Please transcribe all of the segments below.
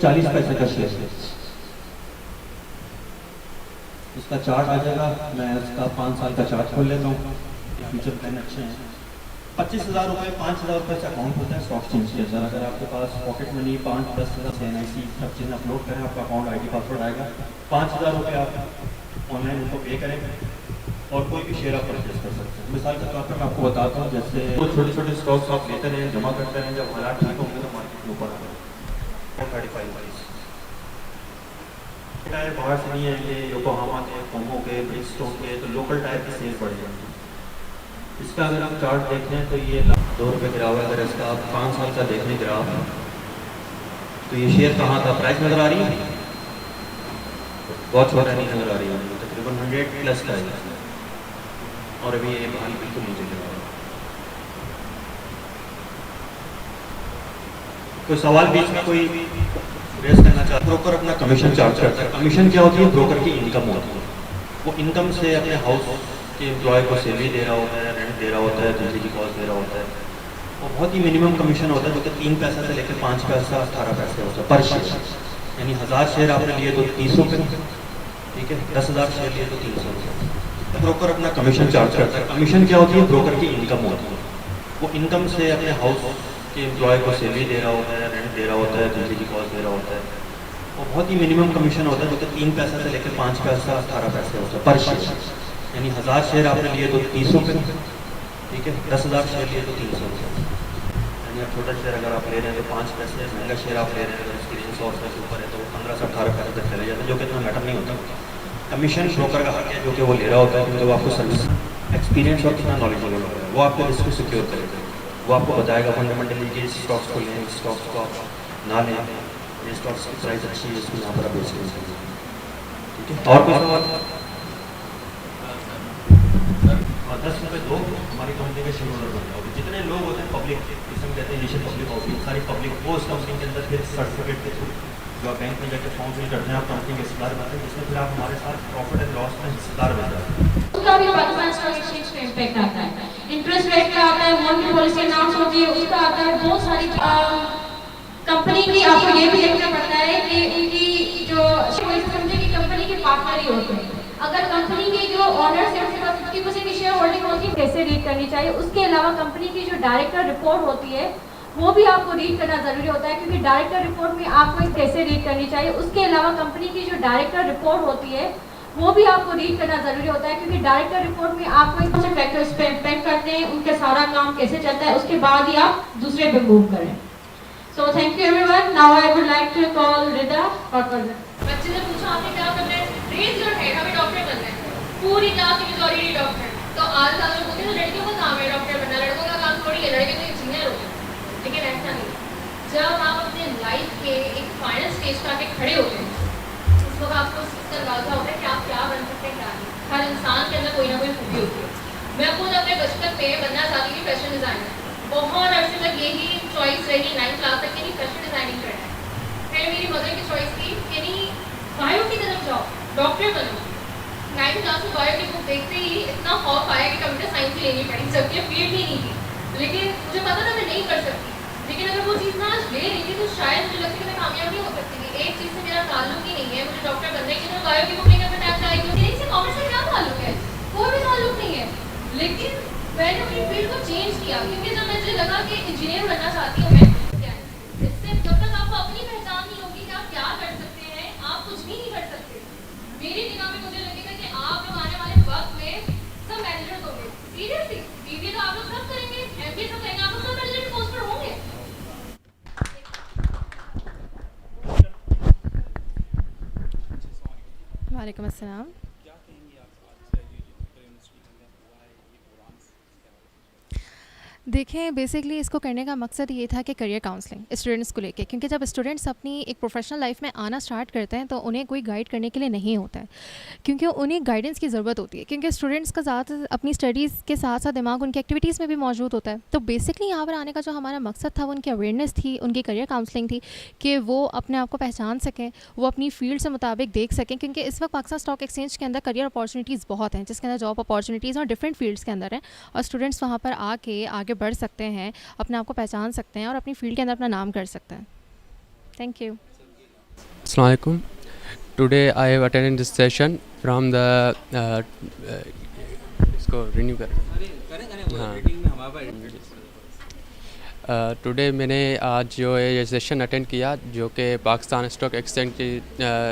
40 पैसे का शेयर है। इसका चार्ट आ जाएगा, मैं इसका 5 साल का चार्ट खोल लेता हूँ। फ्यूचर प्लान अच्छे हैं। 25,000 रुपये 5,000 रुपये से अकाउंट होता है स्टॉक एक्सचेंज के अंदर। अगर आपके पास पॉकेट मनी 5-10,000 NIC सब चीज़ अपलोड करें, आपका अकाउंट ID पासवर्ड आएगा। 5,000 रुपये आप ऑनलाइन उनको पे करें और कोई भी शेयर आप परचेज कर सकते हैं। मिसाल के तौर पर मैं आपको बताता हूँ, जैसे वो छोटे छोटे स्टॉक्स आप लेते रहें, जमा करते रहें, जब हालात ठीक होंगे तो मार्केट में ऊपर आ जाए। 35 टायर बाहर से नहीं आएंगे, योकोहामा के, कोमो के, ब्रिजस्टोन के, तो लोकल टायर की सेल बढ़ जाएगी। इसका अगर आप चार्ट देखें तो ये ₹2 गिरा हुआ है। अगर इसका आप 5 साल का देखें ग्राफ, तो ये शेयर कहाँ था, प्राइस नज़र आ रही है, बहुत छोटा नहीं नज़र आ रही है, तकरीबन 100 प्लस का है और अभी ये हाल बिल्कुल नीचे गिरा हुआ है। कोई सवाल बीच में कोई रेस करना चाहता है? ब्रोकर अपना कमीशन चार्ज करता है। कमीशन क्या होती है? ब्रोकर की इनकम होती है। वो इनकम से अपने हाउस के एम्प्लॉय को सैलरी दे रहा होता है, रेंट दे रहा होता है, बिजली की कॉस्ट दे रहा होता है। और बहुत ही मिनिमम कमीशन होता है, जो कि 3 पैसा से लेकर 5 पैसा 18 पैसे होता है पर शेयर। यानी 1000 शेयर आपने लिए तो 30 रुपये, ठीक है, 10,000 शेयर लिए तो 300 रुपये। ब्रोकर अपना कमीशन चार्ज करता है। कमीशन क्या होती है? ब्रोकर की इनकम होती है। वो इनकम से अपने हाउस के एम्प्लॉय को सैलरी दे रहा होता है, रेंट दे रहा होता है, बिजली की कॉस्ट दे रहा होता है। और बहुत ही मिनिमम कमीशन होता है, जो कि 3 पैसा से लेकर 5 पैसा 18 पैसे होता है पर शेयर। यानी 1000 शेयर आपने लिए तो 30 रुपये, ठीक है, 10,000 शेयर लिए तो 300 रुपये। यानी आप छोटा शेयर अगर आप ले रहे हैं तो 5 पैसे, महंगा शेयर आप ले रहे हैं अगर उसकी रेंज 100 रुपये से ऊपर है तो वो 15 से 18 पैसे तक चले जाते हैं, जो कि इतना मैटर नहीं होता। कमीशन ब्रोकर का हक है जो कि वो ले रहा होता है, क्योंकि वो आपको सर्विस एक्सपीरियंस और कितना नॉलेजेबल होता है, वो आपको रिस्क को सिक्योर करेगा। वो आपको बताएगा फंडामेंटली कि इस स्टॉक्स को लें, इस स्टॉक्स को आप ना लें, ये स्टॉक्स की प्राइस अच्छी है, इसको यहाँ पर आप बेच सकते हैं, ठीक है। और कोई सवाल? 10 रुपये दो, हमारी कंपनी के शेयर होल्डर बन जाओगे। जितने लोग होते हैं पब्लिक, जिसमें कहते हैं इनिशियल पब्लिक ऑफिस, सारी पब्लिक वो उस कंपनी के अंदर फिर सर्टिफिकेट के थ्रू जो आप बैंक में जाकर फॉर्म फिल करते हैं, आप कंपनी के हिस्सेदार बनते हैं, जिसमें फिर आप हमारे साथ प्रॉफिट एंड लॉस में हिस्सेदार बन जाते हैं। उसका भी पाकिस्तान स्टॉक एक्सचेंज पे इम्पैक्ट आता है। इंटरेस्ट रेट का आता है, मॉनिटरी पॉलिसी अनाउंस होती है, उसका आता है। बहुत सारी कंपनी की आपको ये भी देखना पड़ता है कि उनकी जो समझे कि कंपनी के पार्टनर ही होते हैं। अगर कंपनी के जो ऑनर्स हैं उनके पास 50% की शेयर होल्डिंग होती है, कैसे रीड करनी चाहिए। उसके अलावा कंपनी की जो डायरेक्टर रिपोर्ट होती है वो भी आपको रीड करना जरूरी होता है, क्योंकि डायरेक्टर रिपोर्ट में आपको कैसे रीड करनी चाहिए। उसके अलावा कंपनी की जो डायरेक्टर रिपोर्ट होती है वो भी आपको रीड करना जरूरी होता है, क्योंकि डायरेक्टर रिपोर्ट में आपको कौन से फैक्टर्स पे इम्पैक्ट करते हैं, उनके सारा काम कैसे चलता है, उसके बाद ही आप दूसरे पे मूव करें। So thank you everyone. Now I would like to call Rida और बच्चे ने पूछा आपने क्या करना है, रेज योर हैंड, हमें डॉक्टर बनना है। पूरी क्लास की मेजॉरिटी डॉक्टर। तो आज साल में बोलते हैं लड़कियों का काम है डॉक्टर बनना, लड़कों का काम थोड़ी है, लड़के तो इंजीनियर होते हैं। लेकिन ऐसा नहीं। जब आप अपने लाइफ के एक फाइनल स्टेज पर आके खड़े होते हैं, उस वक्त आपको अंदाजा होता है कि आप क्या बन सकते हैं, क्या नहीं। हर इंसान के अंदर कोई ना कोई खूबी होती है। मैं खुद अपने बचपन में बनना चाहती थी फैशन डिज़ाइनर। बहुत अर्से तक यही चॉइस रही 9th क्लास तक कि नहीं फैशन डिज़ाइनिंग करना है। फिर मेरी मदर की चॉइस थी कि नहीं बायो की तरफ जाओ, डॉक्टर बनो। 9th क्लास में बायो की बुक देखते ही इतना खौफ आया कि कंप्यूटर साइंस ही लेनी पड़ी, जबकि फील्ड ही नहीं थी। लेकिन मुझे पता था मैं नहीं कर सकती, लेकिन अगर वो चीज़ ना आज ले रही थी तो शायद मुझे लगती कि मैं कामयाब नहीं हो सकती थी। एक चीज़ से मेरा ताल्लुक ही नहीं है, मुझे डॉक्टर बनने के लिए बायो की बुक लेकर अपने टाइम चलाई क्योंकि इससे कॉमर्स से क्या ताल्लुक है, कोई भी ताल्लुक नहीं है। लेकिन मैंने अपनी फील्ड को चेंज किया, क्योंकि जब मुझे लगा कि इंजीनियर बनना चाहती हूँ मैं, इससे जब तक आपको अपनी पहचान नहीं होगी कि आप क्या कर सकते हैं, आप कुछ भी नहीं कर सकते। मेरी निगाह में मुझे लगेगा कि आप लोग आने वाले वक्त में सब मैनेजर होंगे। सीरियसली बीबीए तो आप लोग सब करेंगे, एमबीए सब करेंगे, आप लोग सब मैनेजर की पोस्ट पर होंगे। वालेकुम अस्सलाम। देखें, बेसिकली इसको करने का मकसद ये था कि करियर काउंसलिंग स्टूडेंट्स को लेके, क्योंकि जब स्टूडेंट्स अपनी एक प्रोफेशनल लाइफ में आना स्टार्ट करते हैं तो उन्हें कोई गाइड करने के लिए नहीं होता है, क्योंकि उन्हें गाइडेंस की ज़रूरत होती है, क्योंकि स्टूडेंट्स का ज़्यादा अपनी स्टडीज़ के साथ साथ दिमाग उनकी एक्टिविटीज़ में भी मौजूद होता है। तो बेसिकली यहाँ पर आने का जो हमारा मकसद था वो उनकी अवेयरनेस थी, उनकी करियर काउंसलिंग थी कि वो अपने आप को पहचान सकें, वो अपनी फील्ड से मुताबिक देख सकें, क्योंकि इस वक्त पाकिस्तान स्टॉक एक्सचेंज के अंदर करियर अपॉर्चुनिटीज़ बहुत हैं, जिसके अंदर जॉब अपॉर्चुनिटीज़ और डिफरेंट फील्ड्स के अंदर हैं, और स्टूडेंट्स वहाँ पर आके आगे बढ़ सकते हैं, अपने आप को पहचान सकते हैं और अपनी फील्ड के अंदर अपना नाम कर सकते हैं। Thank you. Assalamu alaikum. Today I have attended this session from the इसको renew कर टुडे मैंने आज जो है ये सेशन अटेंड किया जो कि पाकिस्तान स्टॉक एक्सचेंज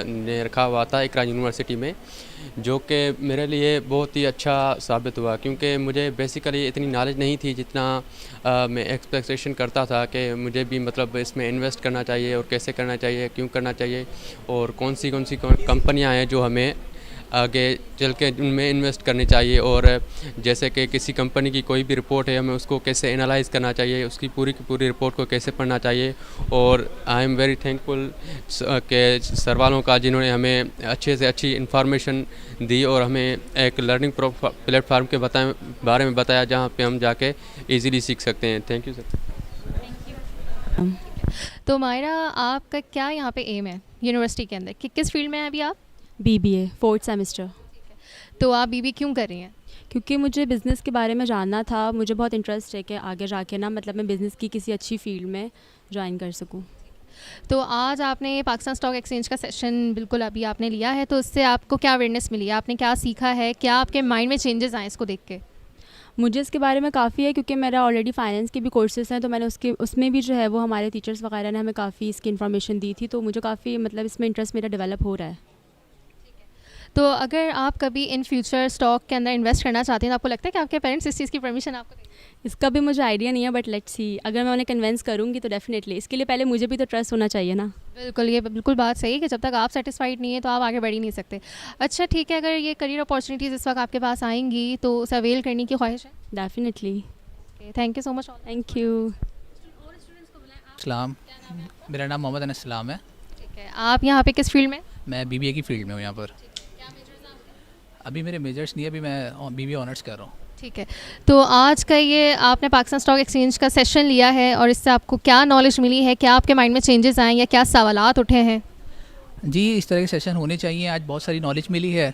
ने रखा हुआ था इकरा यूनिवर्सिटी में, जो कि मेरे लिए बहुत ही अच्छा साबित हुआ क्योंकि मुझे बेसिकली इतनी नॉलेज नहीं थी जितना मैं एक्सपेक्टेशन करता था कि मुझे भी मतलब इसमें इन्वेस्ट करना चाहिए और कैसे करना चाहिए, क्यों करना चाहिए और कौन सी कंपनियां हैं जो हमें आगे चल के उनमें इन्वेस्ट करनी चाहिए, और जैसे कि किसी कंपनी की कोई भी रिपोर्ट है हमें उसको कैसे एनालाइज करना चाहिए, उसकी पूरी की पूरी रिपोर्ट को कैसे पढ़ना चाहिए। और आई एम वेरी थैंकफुल के सर वालों का जिन्होंने हमें अच्छे से अच्छी इन्फॉर्मेशन दी और हमें एक लर्निंग प्लेटफार्म के बारे में बताया जहाँ पे हम जाके इजीली सीख सकते हैं। Thank you sir. तो मायरा, आपका क्या यहाँ पे एम है यूनिवर्सिटी के अंदर कि किस फील्ड में हैं अभी आप? BBA 4th semester. तो आप BBA क्यों कर रही हैं? क्योंकि मुझे बिज़नेस के बारे में जानना था, मुझे बहुत इंटरेस्ट है कि आगे जाके ना मतलब मैं बिज़नेस की किसी अच्छी फील्ड में ज्वाइन कर सकूं। तो आज आपने पाकिस्तान स्टॉक एक्सचेंज का सेशन बिल्कुल अभी आपने लिया है, तो उससे आपको क्या अवेयरनेस मिली है, आपने क्या सीखा है, क्या आपके माइंड में चेंजेस आए इसको देख के? मुझे इसके बारे में काफ़ी है क्योंकि मेरा ऑलरेडी फाइनेंस के भी कोर्सेज हैं, तो मैंने उसमें भी जो है वो हमारे टीचर्स वगैरह ने हमें काफ़ी इसकी इन्फॉर्मेशन दी थी, तो मुझे काफ़ी मतलब इसमें इंटरेस्ट मेरा डेवलप हो रहा है। तो अगर आप कभी इन फ्यूचर स्टॉक के अंदर इन्वेस्ट करना चाहते हैं तो आपको लगता है कि आपके पेरेंट्स इस चीज़ की परमिशन आपको देंगे? इसका भी मुझे आइडिया नहीं है, बट लेट्स सी, अगर मैं उन्हें कन्विंस करूँगी तो डेफिनेटली। इसके लिए पहले मुझे भी तो ट्रस्ट होना चाहिए ना। बिल्कुल, ये बिल्कुल बात सही है कि जब तक आप सेटिस्फाइड नहीं है तो आप आगे बढ़ ही नहीं सकते। अच्छा ठीक है, अगर ये करियर अपॉर्चुनिटीज़ इस वक्त आपके पास आएंगी तो उसे अवेल करने की ख्वाहिश है? Definitely. Thank you so much. Thank you. सलाम, मेरा नाम मोहम्मद अनस सलाम है। ठीक है, आप यहाँ पे किस फील्ड में? मैं BBA की फ़ील्ड में हूँ यहाँ पर। अभी मेरे मेजर्स नहीं है, अभी मैं BBA ऑनर्स कर रहा हूँ। ठीक है, तो आज का ये आपने पाकिस्तान स्टॉक एक्सचेंज का सेशन लिया है और इससे आपको क्या नॉलेज मिली है, क्या आपके माइंड में चेंजेस आए या क्या सवालात उठे हैं? जी, इस तरह के सेशन होने चाहिए। आज बहुत सारी नॉलेज मिली है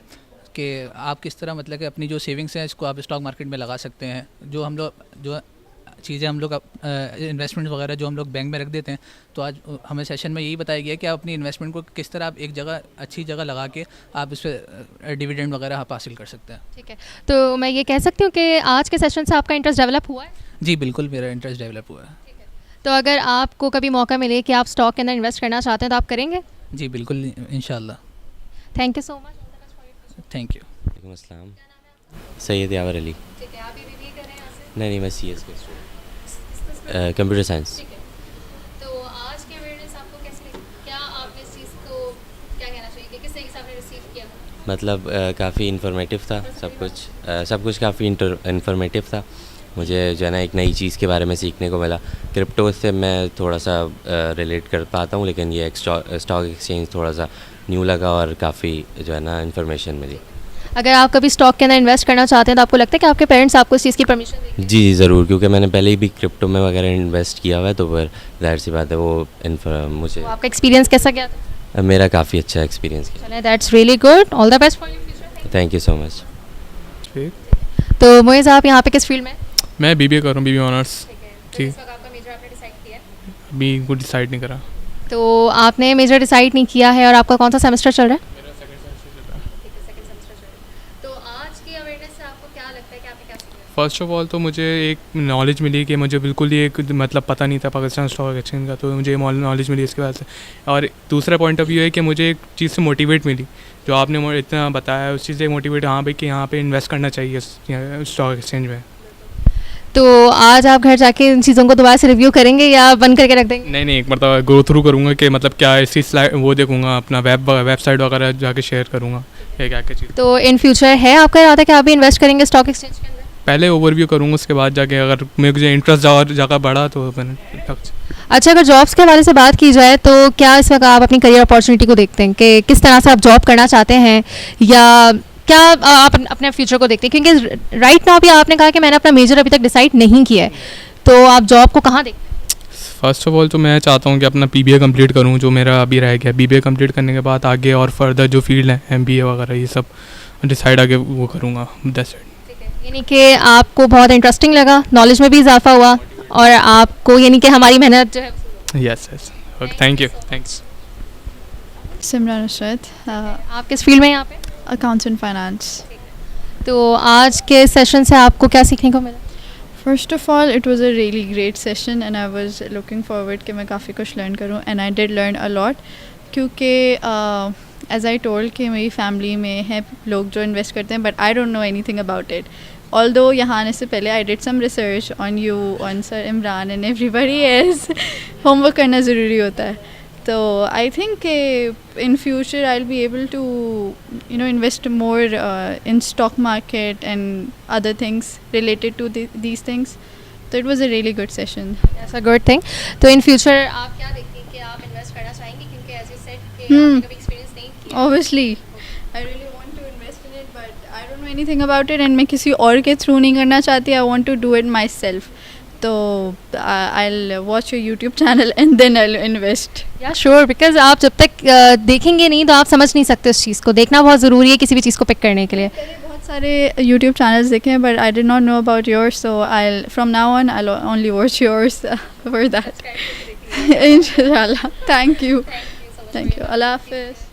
कि आप किस तरह मतलब कि अपनी जो सेविंग्स हैं इसको आप स्टॉक मार्केट में लगा सकते हैं। जो हम लोग जो चीज़ें हम लोग इन्वेस्टमेंट वगैरह जो हम लोग बैंक में रख देते हैं, तो आज हमें सेशन में यही बताया गया कि आप अपनी इन्वेस्टमेंट को किस तरह आप एक जगह अच्छी जगह लगा के आप इस पर डिविडेंड वगैरह आप हासिल कर सकते हैं। ठीक है, तो मैं ये कह सकती हूँ कि आज के सेशन से आपका इंटरेस्ट डेवलप हुआ है? जी बिल्कुल, मेरा इंटरेस्ट डेवलप हुआ है। तो अगर आपको कभी मौका मिले कि आप स्टॉक के अंदर इन्वेस्ट करना चाहते हैं तो आप करेंगे? जी बिल्कुल, इंशाल्लाह। Thank you so much. Thank you. वालेकुम अस्सलाम। सैयद यावर अली। ठीक है, आप भी BBA कर रहे हैं यहाँ से? नहीं, मैं CS का स्टूडेंट, कंप्यूटर साइंस। ठीक है, तो आज की अवेयरनेस आपको कैसी लगी? क्या आपने इस चीज़ को क्या कहना चाहिए कि किस तरीके से आपने रिसीव किया? मतलब काफ़ी इन्फॉर्मेटिव था सब कुछ काफ़ी इन्फॉर्मेटिव था। मुझे जो है ना एक नई चीज़ के बारे में सीखने को मिला। क्रिप्टो से मैं थोड़ा सा रिलेट कर पाता हूँ, लेकिन ये स्टॉक एक्सचेंज थोड़ा सा न्यू लगा और काफ़ी जो है ना इन्फॉर्मेशन मिली। अगर आप कभी स्टॉक के अंदर इन्वेस्ट करना चाहते हैं तो आपको लगता है कि आपके पेरेंट्स आपको इस चीज़ की परमिशन देंगे? जी ज़रूर, क्योंकि मैंने पहले ही भी क्रिप्टो में वगैरह इन्वेस्ट किया हुआ है, तो फिर जाहिर सी बात है वो मुझे। तो आपका एक्सपीरियंस कैसा गया था? मेरा काफ़ी अच्छा एक्सपीरियंस गया। चलिए, that's really good. All the best for your future. Thank you so much. तो मोइज़, आप यहाँ पे किस फील्ड में? मैं BBA कर रहा हूँ, BBA ऑनर्स। ठीक है, तो इस वक्त आपका मेजर आपने डिसाइड किया है? अभी कुछ डिसाइड नहीं करा। तो आपने मेजर डिसाइड नहीं किया है और आपका कौन सा सेमेस्टर चल रहा है? मेरा सेकंड सेमेस्टर चल रहा है। ठीक है, सेकंड सेमेस्टर चल रहा है। तो आज की अवेयरनेस से आपको क्या लगता है कि आपने क्या सीखा? फर्स्ट ऑफ ऑल तो मुझे एक नॉलेज मिली कि मुझे बिल्कुल ही एक मतलब पता नहीं था पाकिस्तान स्टॉक एक्सचेंज का, तो मुझे नॉलेज मिली इसके बाद से। और दूसरा पॉइंट ऑफ व्यू है कि मुझे एक चीज़ से मोटिवेट मिली, जो आपने इतना बताया उस चीज़ से मोटिवेट, हाँ भाई कि यहाँ पे इन्वेस्ट करना चाहिए स्टॉक एक्सचेंज में। तो आज आप घर जाके इन चीज़ों को दोबारा से रिव्यू करेंगे या बंद करके रख देंगे? नहीं, एक मतलब गो थ्रू करूँगा कि मतलब क्या ऐसी स्लाइड वो देखूँगा, अपना वेबसाइट वगैरह जाके शेयर करूँगा क्या क्या चीज़। तो इन फ्यूचर है आपका इरादा कि आप भी इन्वेस्ट करेंगे स्टॉक एक्सचेंज के अंदर? पहले ओवरव्यू करूँगा, उसके बाद जाके अगर मुझे इंटरेस्ट जगह बढ़ा तो मैंने। अच्छा, अगर जॉब्स के हवाले से बात की जाए तो क्या इस वक्त आप अपनी करियर अपॉर्चुनिटी को देखते हैं कि किस तरह से आप जॉब करना चाहते हैं, या क्या आप अपने फ्यूचर को देखते हैं? क्योंकि राइट नाउ भी आपने कहा कि मैंने अपना मेजर अभी तक डिसाइड नहीं किया है, तो आप जॉब को कहाँ देखते हैं? फर्स्ट ऑफ ऑल तो मैं चाहता हूँ कि अपना PBA कंप्लीट करूँ, जो मेरा अभी रह गया। BBA कंप्लीट करने के बाद आगे और फर्दर जो फील्ड है MBA वगैरह ये सब डिसाइड आगे वो करूँगा। That's it. यानी कि आपको बहुत इंटरेस्टिंग लगा, नॉलेज में भी इजाफा हुआ और आपको यानी कि हमारी मेहनत जो है। Yes, thank you, thanks. Simran Nusrat, आप किस फील्ड में हैं यहाँ पे? Accounts and finance. तो आज के सेशन से आपको क्या सीखने को मिला? First of all it was a really great session and I was looking forward कि मैं काफ़ी कुछ लर्न करूँ, and I did learn a lot, क्योंकि एज आई टोल्ड कि मेरी फैमिली में है लोग जो इन्वेस्ट करते हैं, but I don't know anything about it. Although यहाँ आने से पहले I did some research on you, on sir Imran and everybody else. Homework करना ज़रूरी होता है। तो आई थिंक in future I'll be able to invest more in stock market and other things related to these things. So it was a really good session. That's a good thing. तो in future आप क्या देखती हैं कि आप invest करना चाहेंगी, क्योंकि as you said कि आपने कभी एक्सपीरियंस नहीं किया? Obviously I really want to invest in it, but I don't know anything about it, and मैं किसी और के थ्रू नहीं करना चाहती. I want to do it myself. तो I'll watch your YouTube channel and then I'll invest. Yeah, sure, because आप जब तक देखेंगे नहीं तो आप समझ नहीं सकते उस चीज़ को. देखना बहुत ज़रूरी है किसी भी चीज़ को पिक करने के लिए. बहुत सारे YouTube channels देखे हैं, but I did not know about yours, so from now on I'll only watch yours for that. Inshallah. Thank you. Thank you. Allah Hafiz.